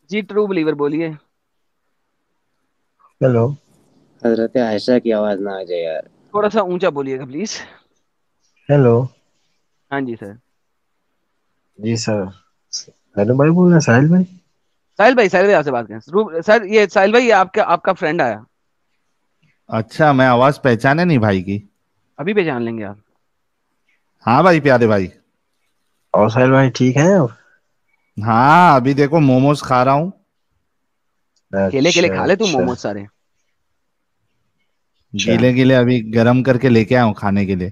جی true believer بولیے. Hello. حضرت عائشہ کی آواز نہ آ جائے یار. تھوڑا سا اونچا بولیے گا پلیز. ہیلو. ہاں جی سر. جی سر. ہیلو بھائی بول رہے ہیں ساحل بھائی. ساحل بھائی آپ سے بات کریں سر. یہ ساحل بھائی آپ کا فرینڈ آیا. اچھا میں آواز پہچانے نہیں بھائی کی. ابھی پہچان لیں گے آپ. ہاں بھائی پیارے بھائی. اور ساحل بھائی ٹھیک ہیں آپ؟ ہاں ابھی دیکھو موموز کھا رہا ہوں. کیلے کیلے اچھا کھا لے تو اچھا موموز سارے. اچھا. گیلے گیلے ابھی گرم کر کے لے کے آؤں کھانے کے لیے.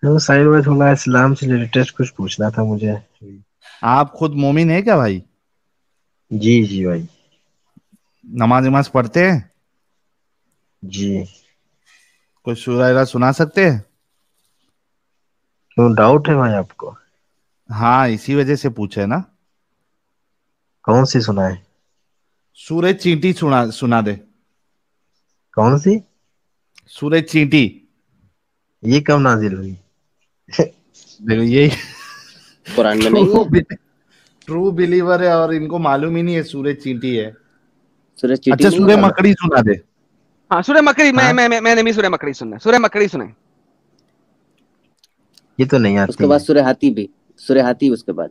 ساحل بھائی تھوڑا اسلام سے ریلیٹڈ کچھ پوچھنا تھا مجھے. آپ خود مومن ہیں کیا بھائی؟ جی جی بھائی. نماز وماز پڑھتے ہیں؟ جی. کوئی سورہ سنا سکتے ہیں؟ کیوں ڈاؤٹ ہے بھائی آپ کو؟ ہاں اسی وجہ سے پوچھے نا. کون سی سنائے؟ سورہ چینٹی سنا دے. کون سی؟ سورہ چینٹی. یہ کب نازل ہوئی؟ دیکھو یہی قرآن میں نہیں ہے؟ ٹرو بلیور ہے اور ان کو معلوم ہی نہیں ہے سورہ چینٹی ہے. سورج چیٹی اچھا نہیں سورہ ہے؟ مکڑی سنا دے. ہاں سورہ مکڑی. ہاں میں نے بھی سورہ مکڑی سننا ہے. سورہ مکڑی سنیں. یہ تو نہیں اس کے آتی بعد ہے. سورہ ہاتھی بھی. سورہ ہاتھی اس کے بعد.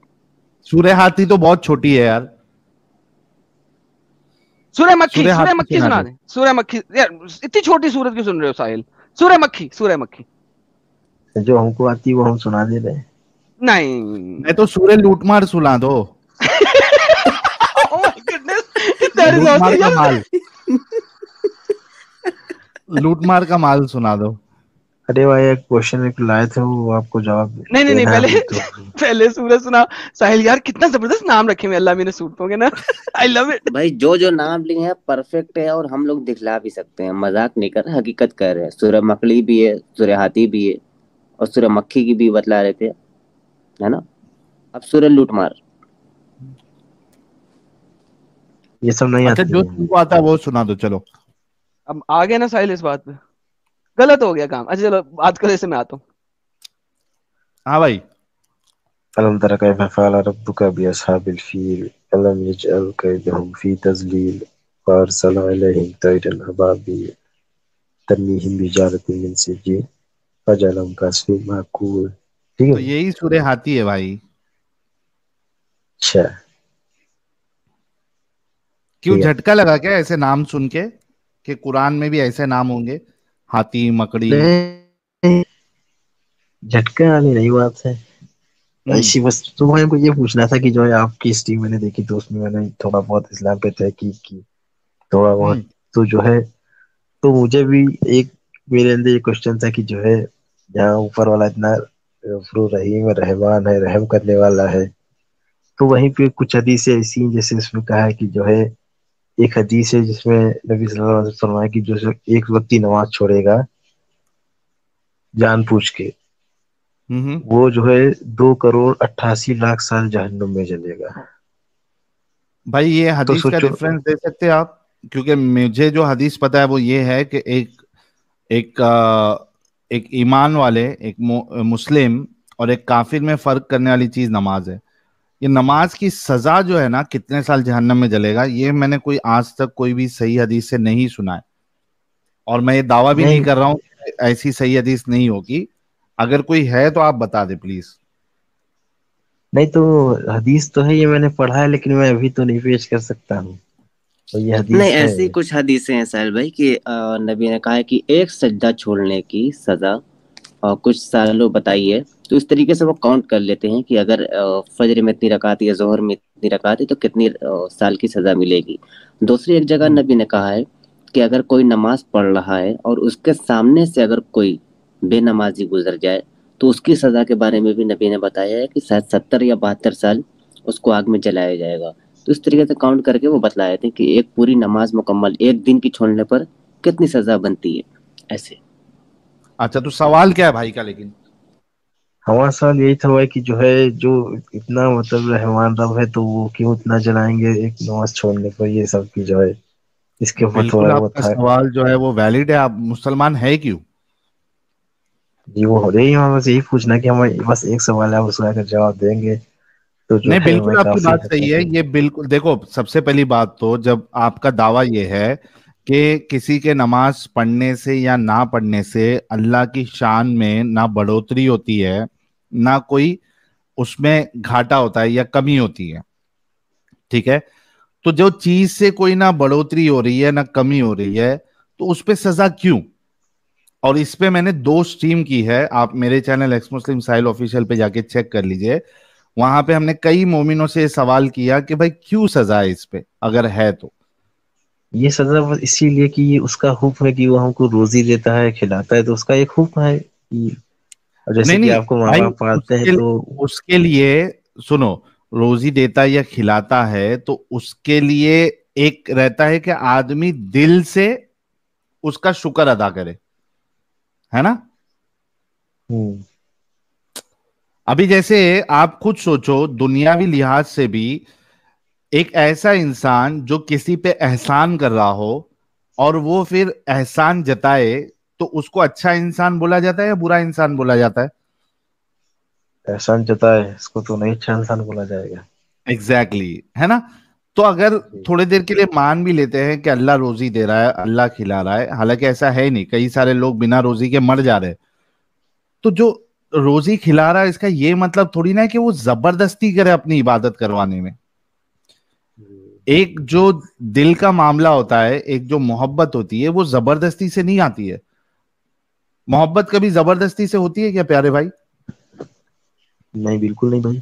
سورہ ہاتھی تو بہت چھوٹی ہے یار. سورہ مکھی. سورہ ہاتھی مکھی دے. سنا دیں. سورہ مکھی. اتنی چھوٹی سورت کیوں سن رہے ہو ساحل؟ سورہ مکھی. سورہ مکھی. جو ہم کو آتی ہے وہ ہم سنا دے رہے ہیں. نہیں. میں تو سورہ لوٹ مار سنا دو. Oh my goodness. That is لوٹ مار کا awesome. مال. لوٹ مار کا مال سنا دو. ارے بھائی ایک کوشچن ایک لائے تھے وہ آپ کو جواب نہیں دینا ہے ابھی تو. پہلے سورہ سنا. ساحل یار کتنا زبردست نام رکھے ہوئے اللہ میں نے سوٹوں گے نا. I love it. بھائی جو نام لیے ہیں پرفیکٹ ہے اور ہم لوگ دکھلا بھی سکتے ہیں. مذاق نہیں کر رہے, حقیقت کر رہے ہیں. سورہ مکڑی بھی ہے, سورہ ہاتھی بھی ہے, اور سورہ مکھی کی بھی بتلا رہے تھے, ہے نا. اب سورہ لوٹ مار. یہ سب نہیں اچھا جو آتی ہے. تم کو آتا ہے وہ سنا دو چلو. اب آگے نا ساحل اس بات پہ. غلط ہو گیا کام. اچھا چلو بات کرے سے میں آتا ہوں. ہاں بھائی. ألم تر كيف فعل ربك بأصحاب الفيل ألم يجعل كيدهم في تضليل وأرسل عليهم طيرا أبابيل ترميهم بحجارة من سجيل فجعلهم كعصف مأكول. ٹھیک تو ہے. یہی سورہ ہاتھی ہے بھائی. اچھا کیوں ٹھیک ہے. جھٹکا لگا کیا ایسے نام سن کے کہ قرآن میں بھی ایسے نام ہوں گے؟ ہاتھی, مکڑی. نہیں جھٹکے والی نہیں بات ہے. ہوں ایسی بس تو میں کو یہ پوچھنا تھا کہ جو ہے آپ کی اسٹیم میں نے دیکھی تو اس میں نے تھوڑا بہت اسلام پہ تحقیق کی تھوڑا بہت. ہوں تو جو ہے تو مجھے بھی ایک میرے اندر یہ کوشچن تھا کہ جو ہے جہاں اوپر والا اتنا غفور رحیم رحمان ہے, رحم کرنے والا ہے, تو وہیں پہ کچھ حدیثیں ایسی ہیں جیسے اس میں کہا ہے کہ جو ہے ایک حدیث ہے جس میں نبی صلی اللہ علیہ وسلم فرمایا کہ جو ایک وقتی نماز چھوڑے گا جان پوچھ کے, ہوں. وہ جو ہے 2,88,00,000 سال جہنم میں جلے گا. بھائی یہ تو حدیث کا سوچو. ریفرنس دے سکتے آپ؟ کیونکہ مجھے جو حدیث پتا ہے وہ یہ ہے کہ ایک ایک ایمان والے, ایک مسلم اور ایک کافر میں فرق کرنے والی چیز نماز ہے. یہ نماز کی سزا جو ہے نا کتنے سال جہنم میں جلے گا, یہ میں نے کوئی آج تک کوئی بھی صحیح حدیث سے نہیں سنا ہے, اور میں یہ دعویٰ بھی نہیں کر رہا ہوں کہ ایسی صحیح حدیث نہیں ہوگی. اگر کوئی ہے تو آپ بتا دیں پلیز. نہیں تو حدیث تو ہے, یہ میں نے پڑھا ہے لیکن میں ابھی تو نہیں پیش کر سکتا ہوں. تو یہ نہیں, حدیث ہے. ایسی کچھ حدیثیں ہیں ساحل بھائی کہ نبی نے کہا ہے کہ ایک سجدہ چھوڑنے کی سزا اور کچھ سالوں بتائی ہے. تو اس طریقے سے وہ کاؤنٹ کر لیتے ہیں کہ اگر فجر میں اتنی رکعت یا ظہر میں اتنی رکعت ہے تو کتنی سال کی سزا ملے گی. دوسری ایک جگہ نبی نے کہا ہے کہ اگر کوئی نماز پڑھ رہا ہے اور اس کے سامنے سے اگر کوئی بے نمازی گزر جائے تو اس کی سزا کے بارے میں بھی نبی نے بتایا ہے کہ شاید 70 یا 72 سال اس کو آگ میں جلایا جائے گا. تو اس طریقے سے کاؤنٹ کر کے وہ بتلائے تھے کہ ایک پوری نماز مکمل ایک دن کی چھوڑنے پر کتنی سزا بنتی ہے ایسے. اچھا تو سوال کیا ہے بھائی کا؟ لیکن ہمارا سوال یہی تھا کہ جو ہے جو اتنا مطلب رحمان رب ہے تو وہ کیوں اتنا جلائیں گے ایک نماز چھوڑنے پر. یہ سب کی جو ہے اس کے اوپر بالکل تھوڑا آپ بہت کا تھا. سوال جو ہے وہ ویلڈ ہے. آپ مسلمان ہے کیوں؟ جی وہ ہو رہی ہے, بس یہی پوچھنا کہ ہمیں بس ایک سوال ہے, اس کا اگر جواب دیں گے تو جو نہیں ہے میں بالکل آپ کی کافی بات حد صحیح تک ہے. یہ بالکل دیکھو, سب سے پہلی بات تو جب آپ کا دعویٰ یہ ہے کہ کسی کے نماز پڑھنے سے یا نہ پڑھنے سے اللہ کی شان میں نہ بڑھوتری ہوتی ہے نہ کوئی اس میں گھاٹا ہوتا ہے یا کمی ہوتی ہے, ٹھیک ہے, تو جو چیز سے کوئی نہ بڑھوتری ہو رہی ہے نہ کمی ہو رہی ہے تو اس پہ سزا کیوں؟ اور اس پہ میں نے 2 سٹریم کی ہے, آپ میرے چینل ایکس مسلم ساحل آفیشیل پہ جا کے چیک کر لیجئے. وہاں پہ ہم نے کئی مومنوں سے یہ سوال کیا کہ بھائی کیوں سزا ہے اس پہ اگر ہے تو. یہ سزا بس اسی لیے کہ یہ اس کا حکم ہے کہ وہ ہم کو روزی دیتا ہے, کھلاتا ہے, تو اس کا ایک حکم ہے کہ جیسے نہیں کہ نہیں آپ کو ماں بھائی, باپ پالتے ہیں تو اس کے لیے سنو, روزی دیتا یا کھلاتا ہے تو اس کے لیے ایک رہتا ہے کہ آدمی دل سے اس کا شکر ادا کرے, ہے نا. ابھی جیسے آپ خود سوچو, دنیاوی لحاظ سے بھی ایک ایسا انسان جو کسی پہ احسان کر رہا ہو اور وہ پھر احسان جتائے تو اس کو اچھا انسان بولا جاتا ہے یا برا انسان بولا جاتا ہے؟ احسان جتائے اس کو تو نہیں اچھا انسان بولا جائے گا. ایگزیکٹلی, ہے نا. تو اگر تھوڑے دیر کے لیے مان بھی لیتے ہیں کہ اللہ روزی دے رہا ہے, اللہ کھلا رہا ہے, حالانکہ ایسا ہے نہیں, کئی سارے لوگ بنا روزی کے مر جا رہے ہیں, تو جو روزی کھلا رہا ہے اس کا یہ مطلب تھوڑی نا ہے کہ وہ زبردستی کرے اپنی عبادت کروانے میں. ایک جو دل کا معاملہ ہوتا ہے, ایک جو محبت ہوتی ہے وہ زبردستی سے نہیں آتی ہے. محبت کبھی زبردستی سے ہوتی ہے کیا پیارے بھائی؟ نہیں, بالکل نہیں بھائی.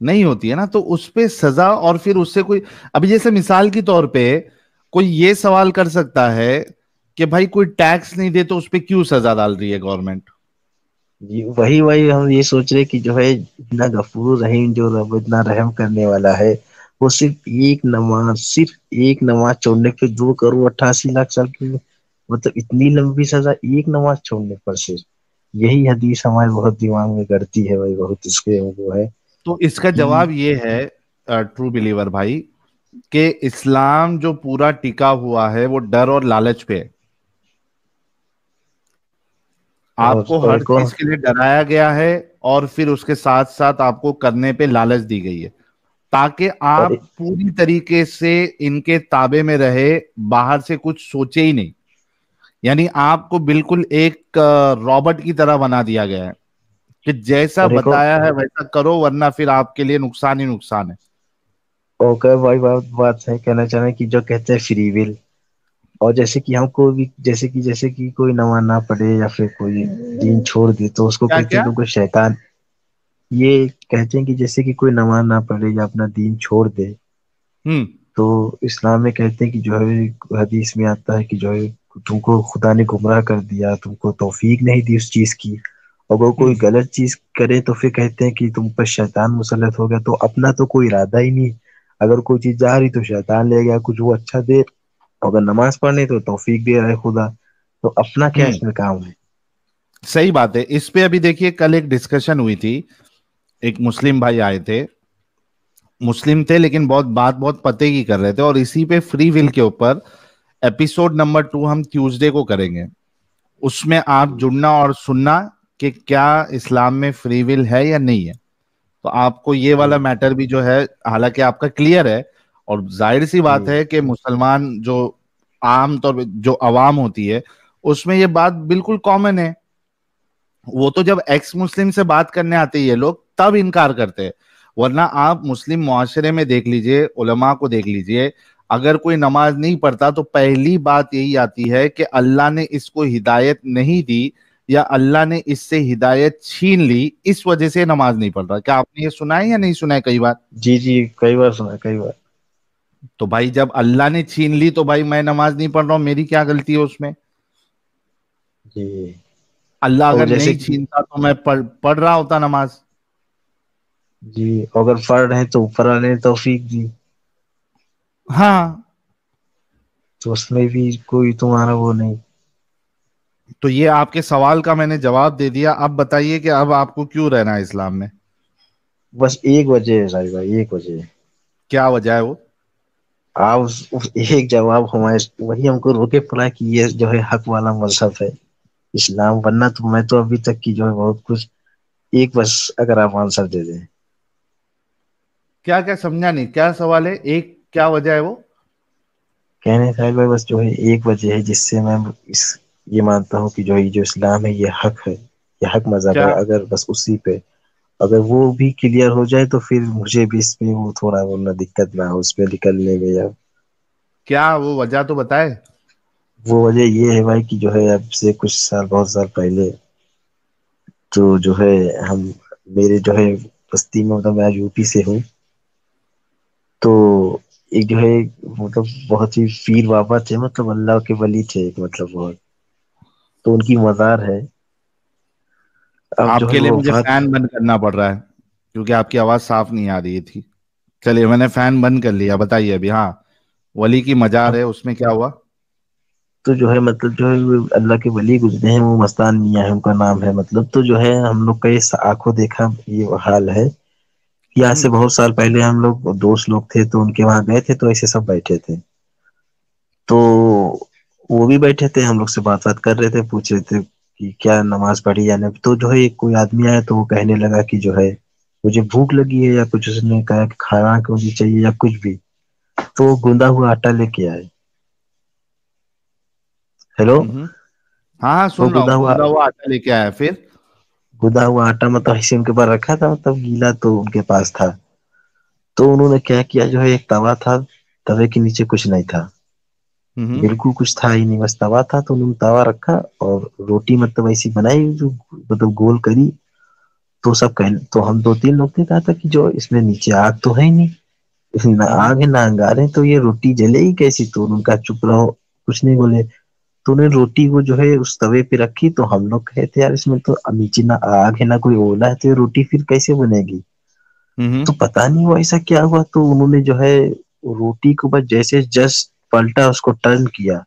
نہیں ہوتی ہے نا. تو اس پہ سزا, اور پھر اس سے کوئی, ابھی جیسے مثال کے طور پہ کوئی یہ سوال کر سکتا ہے کہ بھائی کوئی ٹیکس نہیں دے تو اس پہ کیوں سزا ڈال رہی ہے گورنمنٹ؟ جی وہی ہم یہ سوچ رہے کہ جو ہے اتنا غفور رحیم, جو رب اتنا رحم کرنے والا ہے, وہ صرف ایک نماز چھوڑنے پہ 2,88,00,000 سال کی, مطلب اتنی لمبی سزا ایک نماز چھوڑنے پر صرف. یہی حدیث ہمارے بہت دماغ میں گڑتی ہے بھائی, بہت اس کے وہ ہے. تو اس کا جواب یہ ہے ٹرو بلیور بھائی, کہ اسلام جو پورا ٹکا ہوا ہے وہ ڈر اور لالچ پہ ہے. آپ کو اور ہر ایک اور چیز کے لیے ڈرایا گیا ہے اور پھر اس کے ساتھ ساتھ آپ کو کرنے پہ لالچ دی گئی ہے تاکہ اور آپ پوری طریقے سے ان کے تابع میں رہے, باہر سے کچھ سوچے ہی نہیں. یعنی آپ کو بالکل ایک رابٹ کی طرح بنا دیا گیا ہے کہ جیسا اور ایک اور بتایا ہے ویسا کرو, ورنہ پھر آپ کے لیے نقصان ہی نقصان ہے. اوکے بھائی, بات ہے کہنا چاہ رہے ہیں کہ جو کہتے ہیں فری ول, اور جیسے کہ کوئی نماز نہ پڑھے یا پھر کوئی دین چھوڑ دے تو اس کو کیا کہتے کیا ہیں تو کوئی شیطان. یہ کہتے ہیں کہ جیسے کہ کوئی نماز نہ پڑھے یا اپنا دین چھوڑ دے ہوں تو اسلام میں کہتے ہیں کہ جو ہے حدیث میں آتا ہے کہ جو ہے تم کو خدا نے گمراہ کر دیا, تم کو توفیق نہیں دی اس چیز کی. اگر ہوں کوئی غلط چیز کرے تو پھر کہتے ہیں کہ تم پر شیطان مسلط ہو گیا, تو اپنا تو کوئی ارادہ ہی نہیں. اگر کوئی چیز جا رہی تو شیطان لے گیا, کچھ وہ اچھا دے, اگر نماز پڑھنے تو توفیق دے رہا ہے خدا, تو اپنا کیا ہوں اس میں کام ہے. صحیح بات ہے. اس پہ ابھی دیکھیے کل ایک ڈسکشن ہوئی تھی, ایک مسلم بھائی آئے تھے, مسلم تھے لیکن بہت پتے کی کر رہے تھے, اور اسی پہ فری ول کے اوپر ایپیسوڈ نمبر 2 ہم ٹیوزڈے کو کریں گے. اس میں آپ جڑنا اور سننا کہ کیا اسلام میں فری ول ہے یا نہیں ہے. تو آپ کو یہ والا میٹر بھی جو ہے, حالانکہ آپ کا کلیئر ہے, اور ظاہر سی بات ہے کہ مسلمان جو عام طور پہ جو عوام ہوتی ہے اس میں یہ بات بالکل کامن ہے. وہ تو جب ایکس مسلم سے بات کرنے آتے ہیں یہ لوگ تب انکار کرتے ہیں, ورنہ آپ مسلم معاشرے میں دیکھ لیجئے, علماء کو دیکھ لیجئے, اگر کوئی نماز نہیں پڑھتا تو پہلی بات یہی آتی ہے کہ اللہ نے اس کو ہدایت نہیں دی یا اللہ نے اس سے ہدایت چھین لی, اس وجہ سے نماز نہیں پڑھ رہا. کیا آپ نے یہ سنا ہے یا نہیں سنا ہے کئی بار؟ جی کئی بار سنا, کئی بار. تو بھائی جب اللہ نے چھین لی تو بھائی میں نماز نہیں پڑھ رہا ہوں, میری کیا غلطی ہے اس میں؟ جی اللہ اور اگر جیسے نہیں چھینتا تو میں پڑھ رہا ہوتا نماز. جی اگر پڑھ رہے ہیں تو اوپر والے نے توفیق دی, ہاں تو اس میں بھی کوئی تمہارا وہ نہیں. تو یہ آپ کے سوال کا میں نے جواب دے دیا. اب بتائیے کہ اب آپ کو کیوں رہنا ہے اسلام میں؟ بس ایک وجہ ہے سائی بھائی, ایک وجہ ہے. کیا وجہ ہے وہ؟ آپ ایک جواب ہمارے وہی ہم کو روکے پڑا کہ یہ جو ہے حق والا مذہب ہے اسلام, ورنہ تو میں تو ابھی تک کی جو ہے بہت کچھ, ایک بس اگر آپ آنسر دے دیں. क्या क्या समझा नहीं, क्या सवाल है, एक क्या वजह है वो? कहने साहिल भाई बस जो है एक वजह है जिससे मैं इस ये मानता हूँ कि जो ये जो इस्लाम है ये हक है, ये हक मजहब क्या? है, अगर बस उसी पे अगर वो भी क्लियर हो जाए तो फिर मुझे भी इसमें वो थोड़ा वो ना दिक्कत ना हो उसमें निकलने में। या क्या वो वजह तो बताए। वो वजह ये है भाई कि जो है अब से कुछ साल बहुत साल पहले तो जो है हम मेरे जो है बस्ती में, मतलब मैं यूपी से हूँ, तो एक जो है मतलब बहुत ही पीर बाबा थे, मतलब अल्लाह के वली थे एक, मतलब बहुत, तो उनकी मजार है। अब जो है आपके लिए वो मुझे वफात। फैन बंद करना पड़ रहा है क्योंकि आपकी आवाज साफ नहीं आ रही थी। चलिए मैंने फैन बंद कर लिया, बताइए अभी। हाँ, वली की मजार अब है, उसमें क्या हुआ? तो जो है मतलब जो है वो अल्लाह के वली गुजरे हैं, वो मस्तान मियां है उनका नाम है, मतलब तो जो है हम लोग का ये आंखों देखा ये हाल है कि आज से हम्म। बहुत साल पहले हम लोग दोस्त लोग थे तो उनके वहां गए थे, तो ऐसे सब बैठे थे, तो वो भी बैठे थे, हम लोग से बात बात कर रहे थे, पूछ रहे थे कि क्या नमाज पढ़ी या नहीं। तो जो है एक कोई आदमी आया तो वो कहने लगा कि जो है मुझे भूख लगी है, या कुछ उसने कहा कि खाना क्यों नहीं चाहिए या कुछ भी, तो वो गूंदा हुआ आटा लेके आए। हेलो। हम्म। हाँ हाँ, वो सुन रहा हूँ। गूंदा हुआ आटा लेके आया, फिर? गूंदा हुआ आटा मतलब ऐसे उनके पास रखा था, मतलब गीला तो उनके पास था। तो उन्होंने क्या किया, जो है एक तवा था, तवे के नीचे कुछ नहीं था, हम्म। बिल्कुल कुछ था ही नहीं, बस तवा था, तो उन्होंने तवा रखा और रोटी मतलब ऐसी बनाई जो मतलब गोल करी। तो सब कह तो हम दो तीन लोग ने कहा था कि जो इसमें नीचे आग तो है ही नहीं, इसमें ना हम्म। आग है ना अंगार है, तो ये रोटी जलेगी कैसी। तो उनका चुप रहो, कुछ नहीं बोले। तो उन्होंने रोटी को जो है उस तवे पे रखी, तो हम लोग कहे थे यार इसमें तो नीचे ना आग है ना कोई ओला है, तो ये रोटी फिर कैसे बनेगी। हम्म। तो पता नहीं वो ऐसा क्या हुआ, तो उन्होंने जो है रोटी को बस जैसे जस्ट पलटा, उसको टर्न किया,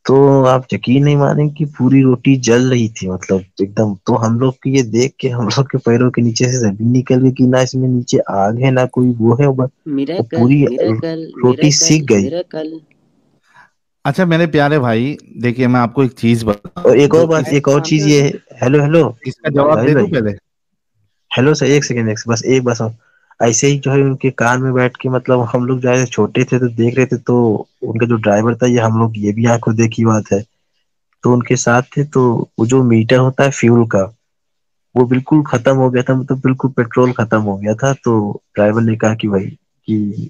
तो आप यकीन नहीं मानेंगे कि पूरी रोटी जल रही थी, मतलब एकदम। तो हम लोग को ये देख के हम लोग के पैरों के नीचे से जमीन निकल गई कि ना इसमें नीचे आग है ना कोई वो है, वो मिरेकल पूरी मिरेकल रोटी मिरेकल सीख गई। मिरेकल। अच्छा मेरे प्यारे भाई, देखिए मैं आपको एक चीज और बताऊं एक और जो बात, इस एक और चीज जानते ये थे। है। हेलो हेलो इसका जवाब साहिल दे दूं भाई। पहले? हेलो सर, एक सेकंड, एक बस एक बस और। ऐसे ही जो है उनके कान में बैठ के, मतलब हम लोग जैसे छोटे थे तो देख रहे थे, तो उनका जो ड्राइवर था, ये हम लोग ये भी आंखों देखी बात है, तो उनके साथ थे, तो वो जो मीटर होता है फ्यूल का, वो बिल्कुल खत्म हो गया था, मतलब बिल्कुल पेट्रोल खत्म हो गया था। तो ड्राइवर ने कहा कि भाई कि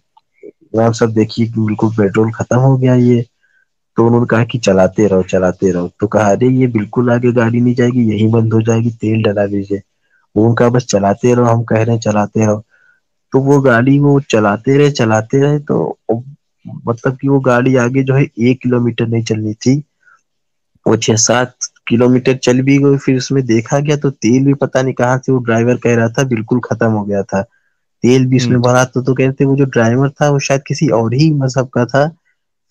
आप सब देखिए कि बिल्कुल पेट्रोल खत्म हो गया ये। तो उन्होंने कहा कि चलाते रहो चलाते रहो, तो कहा अरे ये बिल्कुल आगे गाड़ी नहीं जाएगी, यही बंद हो जाएगी, तेल डला दीजिए। वो उनका बस चलाते रहो, हम कह रहे हैं चलाते रहो। तो वो गाड़ी वो चलाते रहे, तो मतलब कि वो गाड़ी आगे जो है 1 किलोमीटर नहीं चलनी थी, वो 6-7 किलोमीटर चल भी गई। फिर उसमें देखा गया तो तेल भी पता नहीं कहाँ से वो ड्राइवर कह रहा था बिल्कुल खत्म हो गया था, तेल भी हम्म। उसमें भरा। तो कहते वो जो ड्राइवर था वो शायद किसी और ही मजहब का था,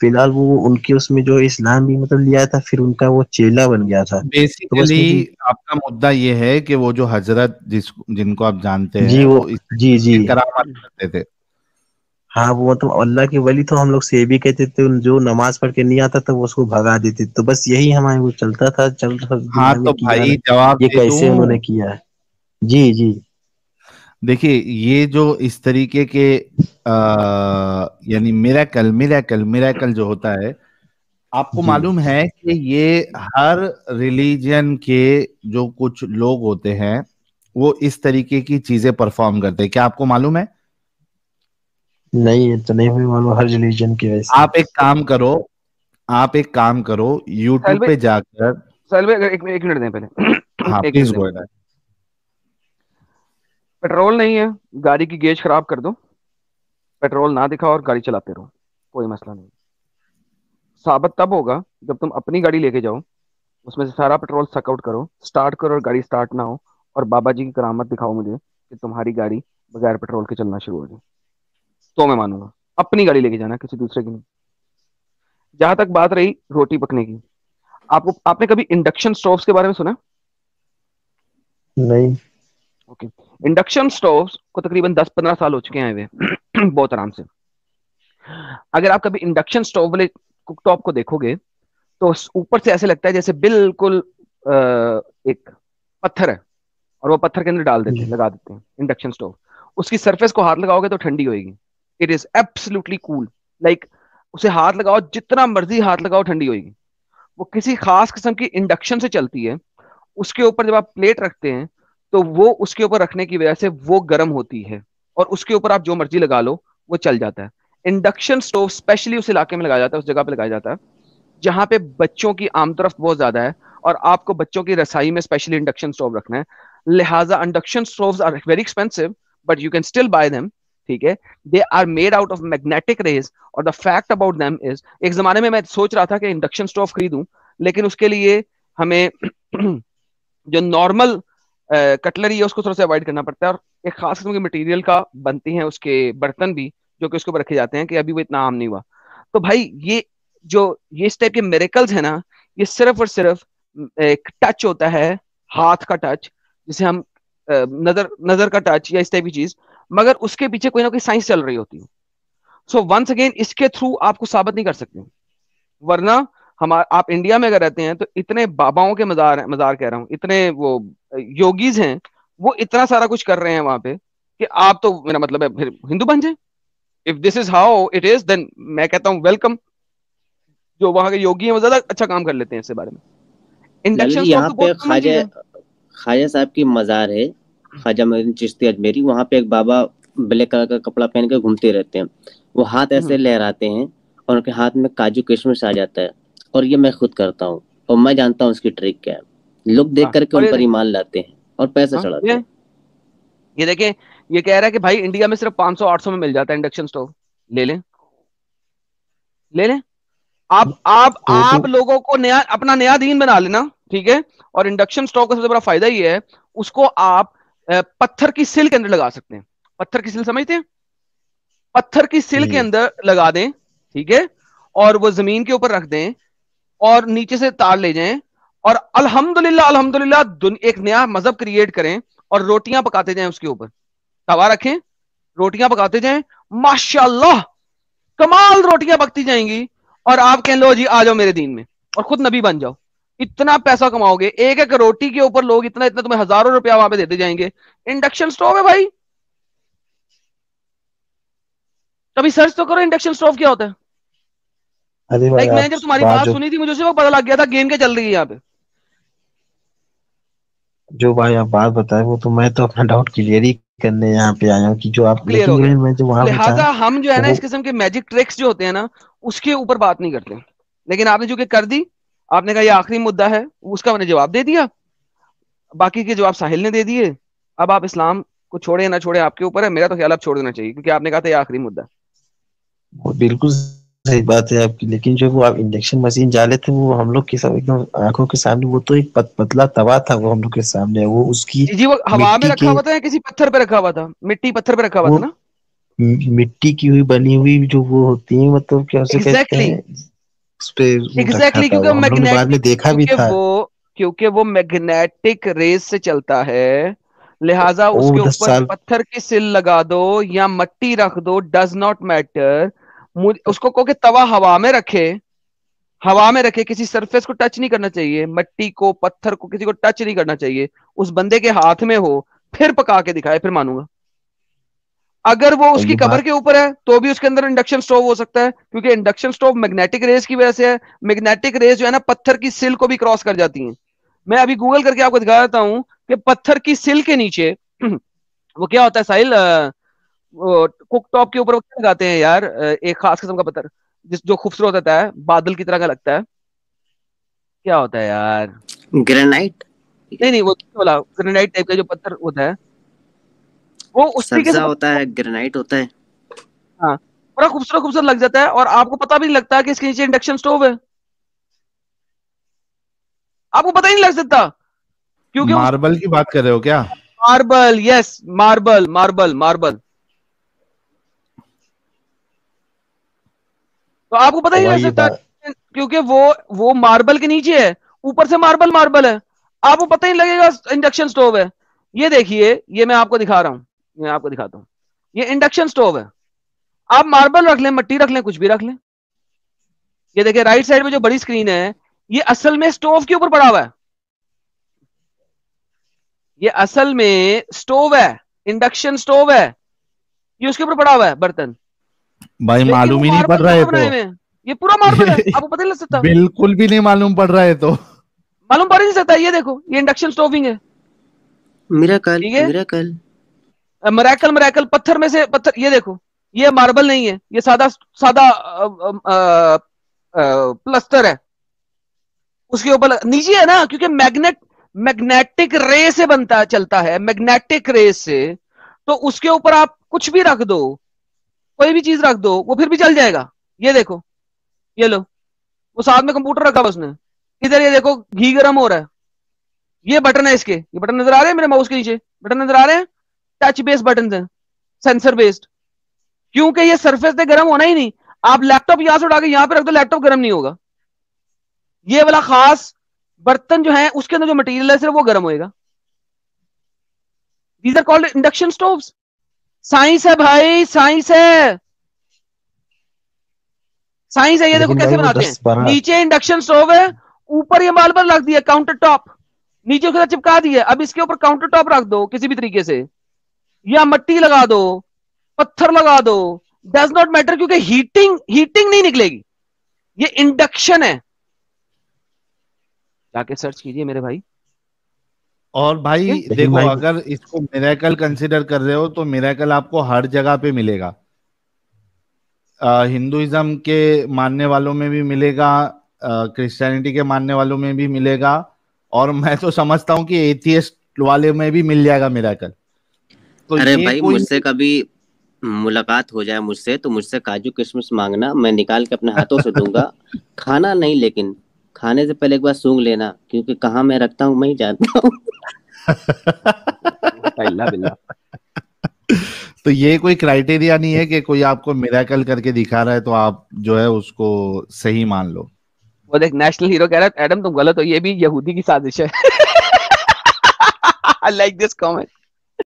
फिलहाल वो उनके उसमें जो इस्लाम भी मतलब लिया था, फिर उनका वो चेला बन गया था। तो बस बेसिकली मुझे। आपका मुद्दा ये है कि वो जो हजरत जिनको आप जानते जी हैं वो। वो इस जी जी। तरीके की करामात करते थे। हाँ वो मतलब अल्लाह के वली, तो हम लोग से ये भी कहते थे जो नमाज पढ़ के नहीं आता था वो उसको भगा देते, तो बस यही हमारे वो चलता था, चल रहा था हाँ दिमाग में तो कि भाई यार जवाब ये दे कैसे दूं। उन्होंने किया है। जी जी। देखिए ये जो इस तरीके के यानी मिरेकल मिरेकल मिरेकल जो होता है, आपको जी मालूम है कि ये हर रिलीजन के जो कुछ लोग होते हैं वो इस तरीके की चीजें परफॉर्म करते हैं, क्या आपको मालूम है? नहीं, ये तो नहीं हुई मालूम हर रिलीजन की वैसे। आप एक काम करो, आप एक काम करो, साहिल यूट्यूब भाई, पे जाकर। साहिल भाई अगर एक मिनट दें पहले। हाँ एक प्लीज मिनट दें गो मुझे। अहेड। पेट्रोल नहीं है, गाड़ी की गेज खराब कर दो, पेट्रोल ना दिखाओ और गाड़ी चलाते रहो, कोई मसला नहीं। साबित तब होगा जब तुम अपनी गाड़ी लेके जाओ, उसमें से सारा पेट्रोल सक आउट करो, स्टार्ट करो और गाड़ी स्टार्ट ना हो, और बाबा जी की करामत दिखाओ मुझे कि तुम्हारी गाड़ी बगैर पेट्रोल के चलना शुरू हो जाए, तो मैं मानूंगा। अपनी गाड़ी लेके जाना, किसी दूसरे की नहीं। जहां तक बात रही रोटी पकने की, आपने कभी इंडक्शन स्टोव्स के बारे में सुना? नहीं। ओके। इंडक्शन स्टोव्स को तकरीबन 10-15 साल हो चुके हैं हुए बहुत आराम से। अगर आप कभी इंडक्शन स्टोव वाले कुकटॉप को देखोगे तो ऊपर से ऐसे लगता है जैसे बिल्कुल एक पत्थर है, और वो पत्थर के अंदर डाल देते हैं, जी लगा देते हैं इंडक्शन स्टोव। उसकी सरफेस को हाथ लगाओगे तो ठंडी होगी. It is absolutely cool. Like उसे हाथ लगाओ, जितना मर्जी हाथ लगाओ, ठंडी होगी. वो किसी खास किस्म की इंडक्शन से चलती है. उसके ऊपर जब आप प्लेट रखते हैं तो वो उसके ऊपर रखने की वजह से वो गर्म होती है, और उसके ऊपर आप जो मर्जी लगा लो वो चल जाता है. इंडक्शन स्टोव स्पेशली उस इलाके में लगाया जाता है, उस जगह पे लगाया जाता है जहां पे बच्चों की आमतरफ बहुत ज्यादा है, और आपको बच्चों की रसाई में स्पेशली इंडक्शन स्टोव रखना है. लिहाजा induction stoves are very expensive but you can still buy them. ठीक है, they are made out of magnetic rays, और the fact about them is, एक जमाने में मैं सोच रहा था कि इंडक्शन स्टोव खरीदूं, लेकिन उसके लिए हमें जो नॉर्मल कटलरी है उसको थोड़ा सा अवॉइड करना पड़ता है, और एक खास किस्म के मटेरियल का बनती हैं उसके बर्तन भी जो कि उसके ऊपर रखे जाते हैं, कि अभी वो इतना आम नहीं हुआ. तो भाई ये इस टाइप के मिरेकल्स है ना, ये सिर्फ और सिर्फ एक टच होता है, हाथ का टच, जिसे हम नजर का टच या इस टाइप की चीज, मगर उसके पीछे कोई ना कोई साइंस चल रही होती है. सो वंस अगेन इसके थ्रू आपको साबित नहीं कर सकते, वरना आप इंडिया में अगर रहते हैं तो इतने बाबाओं के मजार कह रहा हूँ, इतने वो योगीज हैं, वो इतना सारा कुछ कर रहे हैं वहां पे कि आप तो, मेरा मतलब है, फिर हिंदू बन जाए. If this is how it is, then मैं कहता हूँ वेलकम. जो वहां के योगी हैं वो ज्यादा अच्छा काम कर लेते हैं इसके बारे में. इंडक्शन स्टोव यहाँ तो पे बहुत कॉमन चीज है. ख्वाजा साहब की मजार है, ख्वाजा मोइनुद्दीन चिश्ती अजमेरी. वहाँ पे एक बाबा ब्लैक कलर का कपड़ा पहन के घूमते रहते हैं. वो हाथ ऐसे लहराते हैं और उनके हाथ में काजू किशमिश आ जाता है, और ये मैं खुद करता हूँ, और मैं जानता हूँ उसकी ट्रिक क्या है. लोग देख करके उन पर ईमान लाते हैं और पैसा चढ़ाते हैं. ये देखें, ये कह रहा है कि भाई इंडिया में सिर्फ 500-800 में मिल जाता है इंडक्शन स्टोव. ले लें, ले लें. आप लोगों को अपना नया दीन बना लेना. ठीक है, और इंडक्शन स्टोव का सबसे बड़ा फायदा ये है, उसको आप पत्थर की सिल के अंदर लगा सकते हैं. पत्थर की सिल समझते हैं? पत्थर की सिल के अंदर लगा दें, ठीक है, और वो जमीन के ऊपर रख दें, और नीचे से तार ले जाएं, और अल्हम्दुलिल्लाह अल्हम्दुलिल्लाह एक नया मजहब क्रिएट करें, और रोटियां पकाते जाएं उसके ऊपर. तवा रखें, रोटियां पकाते जाएं, माशाल्लाह कमाल रोटियां पकती जाएंगी, और आप कह लो जी आ जाओ मेरे दीन में, और खुद नबी बन जाओ. इतना पैसा कमाओगे, एक एक रोटी के ऊपर लोग इतना इतना तुम्हें हजारों रुपया वहां पे देते जाएंगे. इंडक्शन स्टोव है भाई, कभी सर्च तो करो इंडक्शन स्टोव क्या होता है. अरे भाई, मैंने जब तुम्हारी बात सुनी थी, मुझे उसी वक्त पता लग गया था गेम क्या चल रही है यहाँ पे. जो भाई आप बात बताए वो तो मैं तो अपना डाउट क्लियर ही करने यहाँ पे आया हूँ कि जो आप, क्लियर हो लेकिन गया. मैं जो वहां पे लिहाजा था हम जो है ना वो इस किस्म के मैजिक ट्रिक्स जो होते हैं ना उसके ऊपर बात नहीं करते. लेकिन आपने जो कि कर दी, आपने कहा ये आखिरी मुद्दा है, उसका मैंने जवाब दे दिया, बाकी के जवाब साहिल ने दे दिए. अब आप इस्लाम को छोड़े ना छोड़े आपके ऊपर है. मेरा तो ख्याल आप छोड़ देना चाहिए, क्योंकि आपने कहा था ये आखिरी मुद्दा. वो बिल्कुल सही बात है आपकी, लेकिन जो वो आप इंडक्शन मशीन डाले थे वो हम लोग के सब एकदम आंखों के सामने, वो तो एक पतला तवा था वो हम लोग के सामने, वो उसकी जी वो हवा में मिट्टी रखा के, हुआ था या किसी पत्थर पे रखा हुआ था? मिट्टी पत्थर पे रखा हुआ वो था ना. मिट्टी की हुई बनी हुई जो वो होती है, मतलब क्या उसे कहते एग्जैक्टली, हैं, उस पे वो रखा एग्जैक्टली, था, क्योंकि वो हम लोग ने बाद में देखा भी था. क्योंकि वो मैग्नेटिक रेस से चलता है. लिहाजा वो उसके 10 ऊपर साल पत्थर की सिल लगा दो या मट्टी रख दो, डज नॉट मैटर. उसको कहो कि तवा हवा में रखे, हवा में रखे, किसी सरफेस को टच नहीं करना चाहिए, मट्टी को, पत्थर को, किसी को टच नहीं करना चाहिए, उस बंदे के हाथ में हो, फिर पका के दिखाए, फिर मानूंगा. अगर वो और उसकी ये कबर बात, के ऊपर है तो भी उसके अंदर इंडक्शन स्टोव हो सकता है, क्योंकि इंडक्शन स्टोव मैग्नेटिक रेस की वजह से है. मैग्नेटिक रेस जो है ना पत्थर की सिल को भी क्रॉस कर जाती हैं. मैं अभी गूगल करके आपको दिखा देता हूं कि पत्थर की सिल के नीचे वो क्या होता है साहिल, कुक टॉप के ऊपर वो क्या लगाते हैं यार, एक खास किस्म का पत्थर जो खूबसूरत होता है, बादल की तरह का लगता है. क्या होता है यार? ग्रेनाइट. नहीं नहीं, वो वाला ग्रेनाइट टाइप का जो पत्थर होता है, वो उस तरीके से सब्जा होता है, ग्रेनाइट होता है. हाँ, बड़ा खूबसूरत खूबसूरत लग जाता है, और आपको पता भी नहीं लगता कि इसके नीचे इंडक्शन स्टोव है. आपको पता ही नहीं लग सकता, क्योंकि मार्बल की बात कर रहे हो क्या? Marble, yes, marble marble marble. तो आपको पता ही नहीं लग सकता, क्योंकि वो मार्बल के नीचे है, ऊपर से मार्बल मार्बल है, आपको पता ही नहीं लगेगा इंडक्शन स्टोव है. ये देखिए, ये मैं आपको दिखा रहा हूं, मैं आपको दिखाता हूं, ये इंडक्शन स्टोव है. आप मार्बल रख लें, मट्टी रख लें, कुछ भी रख लें. ये देखिए राइट साइड में जो बड़ी स्क्रीन है, ये असल में स्टोव के ऊपर पड़ा हुआ है. ये असल में स्टोव है, इंडक्शन स्टोव है. ये उसके ऊपर पड़ा हुआ है बर्तन, भाई लेकिन मालूम वो ही नहीं पड़ मार्बल रहा है बनाए तो हुए हैं, ये पूरा मार्बल है, आपको पता नहीं लग सकता, बिल्कुल भी नहीं मालूम पड़ रहा है तो। मालूम पड़ ही नहीं सकता। ये देखो, ये इंडक्शन स्टोविंग है, मिरेकल ठीक है। मिरेकल। मरैकल मरैकल, पत्थर में से पत्थर, ये देखो, ये मार्बल नहीं है, ये सादा सादा प्लस्तर है, उसके ऊपर नीचे है ना, क्योंकि मैग्नेटिक रे से बनता चलता है, मैग्नेटिक रे से, तो उसके ऊपर आप कुछ भी रख दो, कोई भी चीज रख दो, वो फिर भी चल जाएगा। ये देखो, ये लो, वो साथ में कंप्यूटर रखा हुआ उसने, इधर ये देखो घी गर्म हो रहा है, ये बटन है इसके, ये बटन नजर आ रहे हैं मेरे माउस के नीचे, बटन नजर आ रहे हैं, टच बेस्ड बटन है, सेंसर बेस्ड, क्योंकि ये सरफेस पे गर्म होना ही नहीं, आप लैपटॉप यहां से उठा के यहां पे रख दो, लैपटॉप गर्म नहीं होगा। ये वाला खास बर्तन जो है उसके अंदर जो मटेरियल है सिर्फ वो गर्म होएगा। These are called induction stoves. Science है भाई, साइंस है, साइंस है। ये देखो लेकिन कैसे भाई वो बनाते हैं, 10-12 नीचे इंडक्शन स्टोव है, ऊपर ये मार्बल रख दिया, काउंटर टॉप नीचे उसके साथ चिपका दिया, अब इसके ऊपर काउंटर टॉप रख दो किसी भी तरीके से, या मट्टी लगा दो, पत्थर लगा दो, डज नॉट मैटर, क्योंकि हीटिंग नहीं निकलेगी, ये इंडक्शन है। जाके सर्च कीजिए मेरे भाई। और भाई लेकिन देखो, भाई अगर इसको मिरेकल कंसिडर कर रहे हो तो मिरेकल आपको हर जगह पे मिलेगा। हिंदुइज्म के मानने वालों में भी मिलेगा, क्रिश्चियनिटी के मानने वालों में भी मिलेगा, और मैं तो समझता हूँ कि एथियस्ट वाले में भी मिल जाएगा मिरेकल। तो अरे ये भाई कोई मुझसे कभी मुलाकात हो जाए मुझसे, तो मुझसे काजू किशमिश मांगना, मैं निकाल के अपने हाथों से दूंगा। खाना नहीं, लेकिन खाने से पहले एक बार सूंघ लेना, क्योंकि कहाँ मैं रखता हूँ मैं ही जानता हूँ। बिल्ला बिल्ला। तो ये कोई क्राइटेरिया नहीं है कि कोई आपको मिरेकल करके दिखा रहा है तो आप जो है उसको सही मान लो। वो देख, नेशनल हीरो कह रहा है एडम तुम गलत हो, ये भी यहूदी की साजिश है। I like this comment.